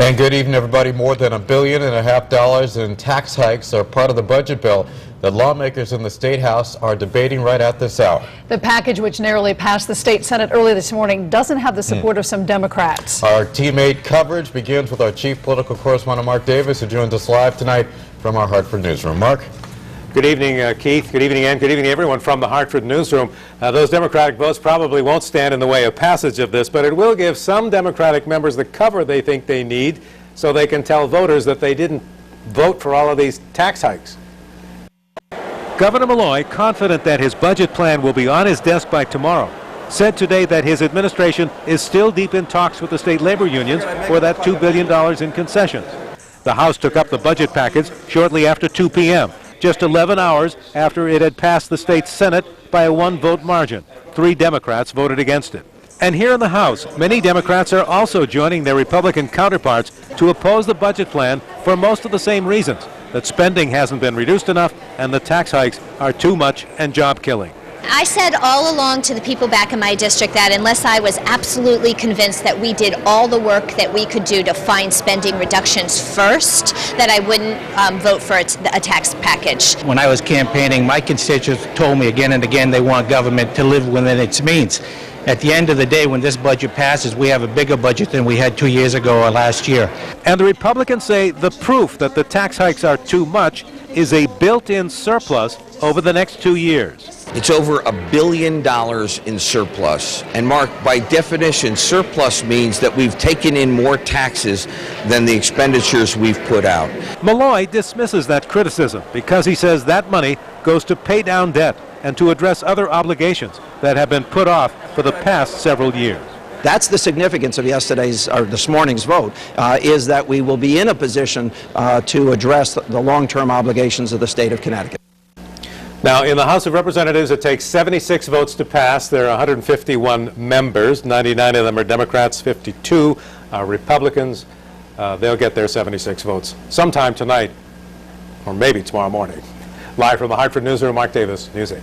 And good evening, everybody. More than $1.5 billion in tax hikes are part of the budget bill that lawmakers in the State House are debating right at this hour. The package, which narrowly passed the State Senate early this morning, doesn't have the support of some Democrats. Our teammate coverage begins with our chief political correspondent, Mark Davis, who joins us live tonight from our Hartford newsroom. Mark? Good evening, Keith. Good evening, Ann. Good evening, everyone from the Hartford newsroom. Those Democratic votes probably won't stand in the way of passage of this, but it will give some Democratic members the cover they think they need so they can tell voters that they didn't vote for all of these tax hikes. Governor Malloy, confident that his budget plan will be on his desk by tomorrow, said today that his administration is still deep in talks with the state labor unions for that $2 billion in concessions. The House took up the budget package shortly after 2 p.m., just 11 hours after it had passed the state Senate by a one-vote margin. 3 Democrats voted against it. And here in the House, many Democrats are also joining their Republican counterparts to oppose the budget plan for most of the same reasons, that spending hasn't been reduced enough and the tax hikes are too much and job-killing. I said all along to the people back in my district that unless I was absolutely convinced that we did all the work that we could do to find spending reductions first, that I wouldn't vote for a tax package. When I was campaigning, my constituents told me again and again they want government to live within its means. At the end of the day, when this budget passes, we have a bigger budget than we had 2 years ago or last year. And the Republicans say the proof that the tax hikes are too much is a built-in surplus over the next 2 years. It's over $1 billion in surplus. And Mark, by definition, surplus means that we've taken in more taxes than the expenditures we've put out. Malloy dismisses that criticism because he says that money goes to pay down debt and to address other obligations that have been put off for the past several years. That's the significance of this morning's vote, is that we will be in a position to address the long-term obligations of the state of Connecticut. Now, in the House of Representatives, it takes 76 votes to pass. There are 151 members. 99 of them are Democrats, 52 are Republicans. They'll get their 76 votes sometime tonight or maybe tomorrow morning. Live from the Hartford newsroom, Mark Davis, News 8.